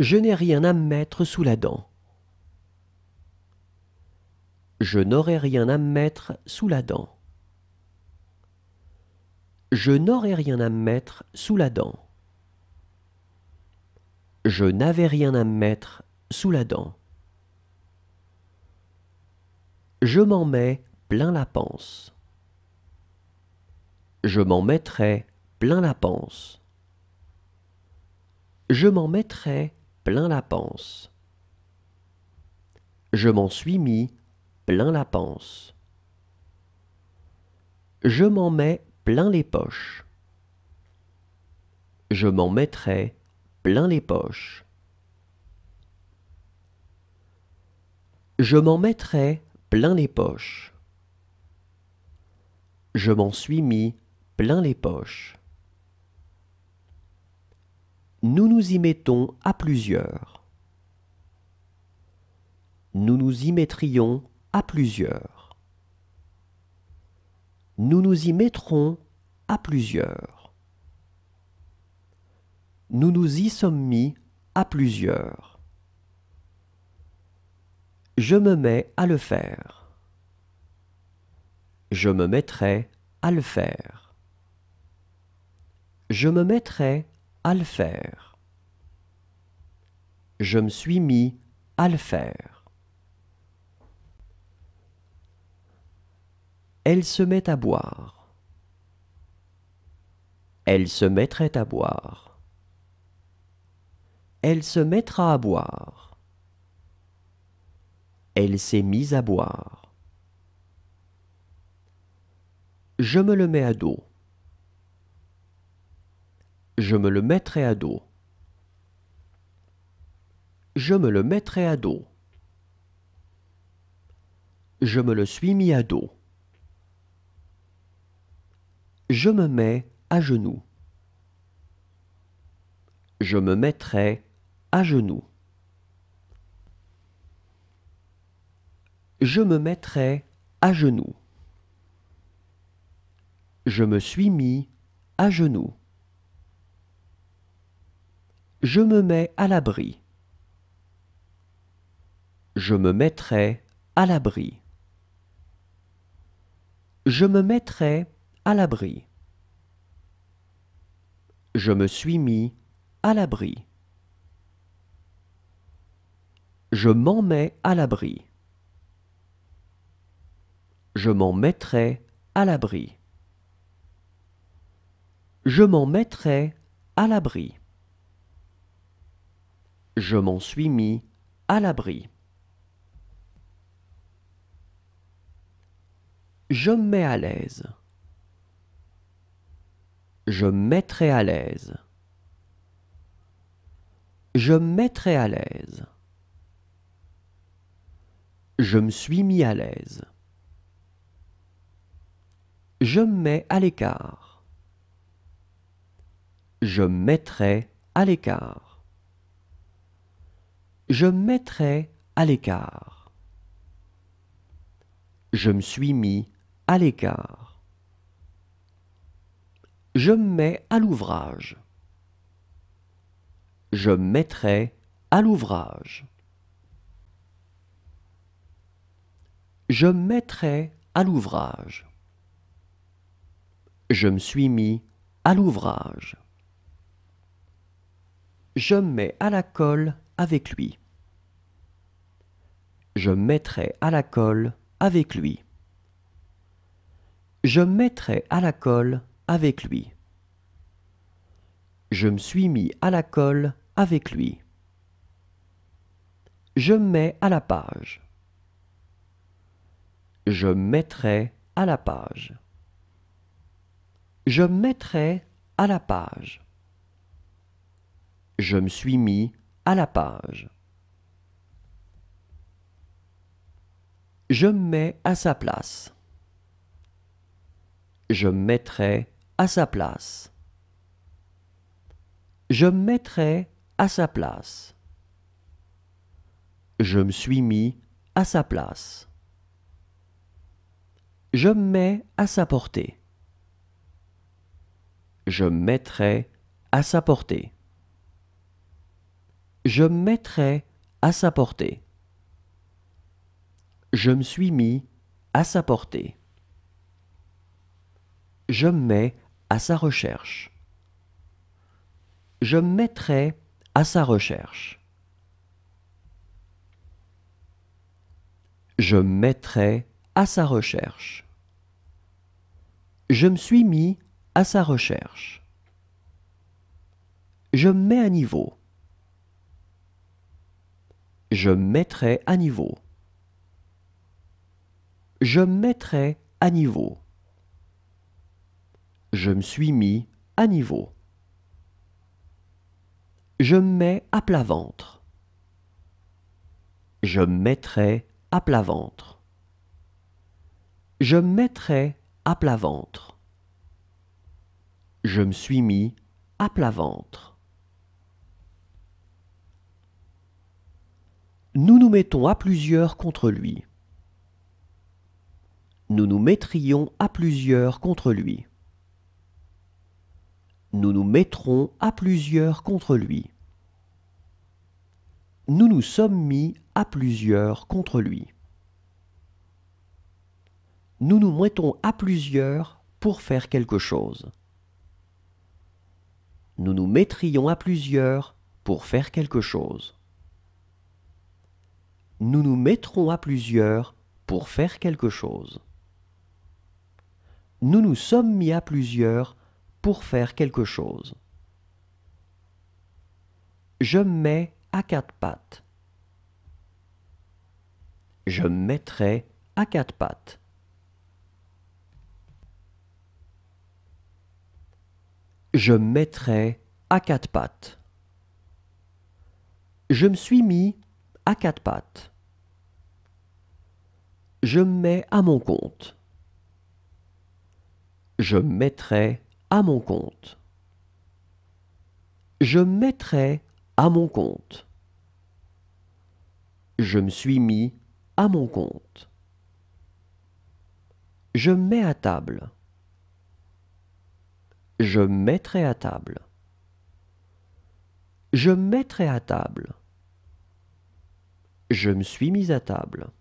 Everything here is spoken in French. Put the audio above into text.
Je n'ai rien à me mettre sous la dent. Je n'aurai rien à me mettre sous la dent. Je n'aurai rien à me mettre sous la dent. Je n'avais rien à me mettre sous la dent. Je m'en mets plein la panse. Je m'en mettrai plein la panse. Je m'en mettrai plein la panse. Je m'en suis mis plein la panse. Je m'en mets plein les poches. Je m'en mettrai plein les poches. Je m'en mettrai plein les poches. Je m'en suis mis plein les poches. Nous nous y mettons à plusieurs. Nous nous y mettrions à plusieurs. Nous nous y mettrons à plusieurs. Nous nous y sommes mis à plusieurs. Je me mets à le faire. Je me mettrai à le faire. Je me mettrai à le faire. Je me suis mis à le faire. Elle se met à boire. Elle se mettrait à boire. Elle se mettra à boire. Elle s'est mise à boire. Je me le mets à dos. Je me le mettrai à dos. Je me le mettrai à dos. Je me le suis mis à dos. Je me mets à genoux. Je me mettrai à genoux. Je me mettrai à genoux. Je me suis mis à genoux. Je me mets à l'abri. Je me mettrai à l'abri. Je me mettrai à l'abri. Je me suis mis à l'abri. Je m'en mets à l'abri. Je m'en mettrai à l'abri. Je m'en mettrai à l'abri. Je m'en suis mis à l'abri. Je me mets à l'aise. Je me mettrai à l'aise. Je me mettrai à l'aise. Je me suis mis à l'aise. Je me mets à l'écart. Je me mettrai à l'écart. Je me mettrai à l'écart. Je me suis mis à l'écart. Je me mets à l'ouvrage. Je me mettrai à l'ouvrage. Je me mettrai à l'ouvrage. Je me suis mis à l'ouvrage. Je me mets à la colle avec lui. Je me mettrai à la colle avec lui. Je me mettrai à la colle avec lui. Je me suis mis à la colle avec lui. Je me mets à la page. Je me mettrai à la page. Je me mettrai à la page. Je me suis mis à la page. Je me mets à sa place. Je me mettrai à sa place. Je me mettrai à sa place. Je me suis mis à sa place. Je me mets à sa portée. Je me mettrai à sa portée. Je me mettrai à sa portée. Je me suis mis à sa portée. Je me mets à sa recherche. Je me mettrai à sa recherche. Je me mettrai à sa recherche. Je me suis mis à sa recherche. Je me mets à niveau. Je me mettrai à niveau. Je me mettrai à niveau. Je me suis mis à niveau. Je me mets à plat ventre. Je me mettrai à plat ventre. Je me mettrai à plat ventre. Je me suis mis à plat ventre. Nous nous mettons à plusieurs contre lui. Nous nous mettrions à plusieurs contre lui. Nous nous mettrons à plusieurs contre lui. Nous nous sommes mis à plusieurs contre lui. Nous nous mettons à plusieurs pour faire quelque chose. Nous nous mettrions à plusieurs pour faire quelque chose. Nous nous mettrons à plusieurs pour faire quelque chose. Nous nous sommes mis à plusieurs pour faire quelque chose. Je me mets à quatre pattes. Je me mettrai à quatre pattes. Je me mettrai à quatre pattes. Je me suis mis à quatre pattes. Je me mets à mon compte. Je me mettrai à mon compte. Je me mettrai à mon compte. Je me suis mis à mon compte. Je me mets à table. Je me mettrai à table. Je me mettrai à table. Je me suis mis à table.